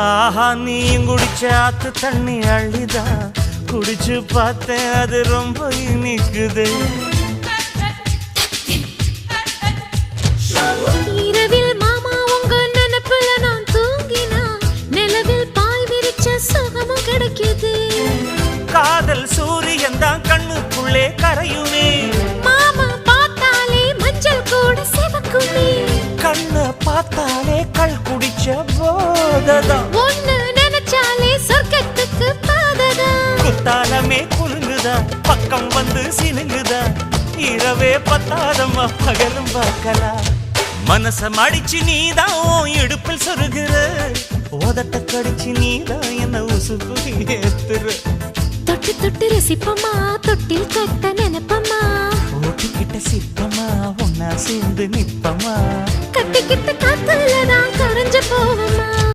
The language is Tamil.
ஆஹா நீயும் குடிச்ச ஆத்து தண்ணி அள்ளிதான் குடிச்சு பார்த்தேன் அது ரொம்ப இனிக்குது. இரவில் மாமா உங்க நினைப்புல நான் தூங்கினா நிலவில் பாய் விரிச்ச சுகமும் கிடைக்குது. காதல் சூரியன் தான் கண்ணுக்குள்ளே கரையுமே. மாமா பார்த்தாலே மஞ்சள் கூட சிவக்குமே. கண்ண பார்த்தாலே கள் குடிச்ச போததான். ஒன்னு நினைச்சாலே சொர்க்கத்துக்கு பாததான். குத்தாலமே குலுங்குதா பக்கம் வந்து சினுங்குதா. இரவே பத்தாதம்மா பகலும் பார்க்கலாம். மனச மடிச்சு நீதான் இடுப்பில் சொருகிற. உதட்ட கடிச்சு நீதான் என்ன உசுப்பு ஏத்துற. தொட்டு தொட்டு ரசிப்பமா தொட்டில் கட்ட நினைப்பமா. ஓட்டிக்கிட்ட சிப்பமா ஒன்னா சேர்ந்து நிப்பமா. கட்டிக்கிட்ட காத்துலதான்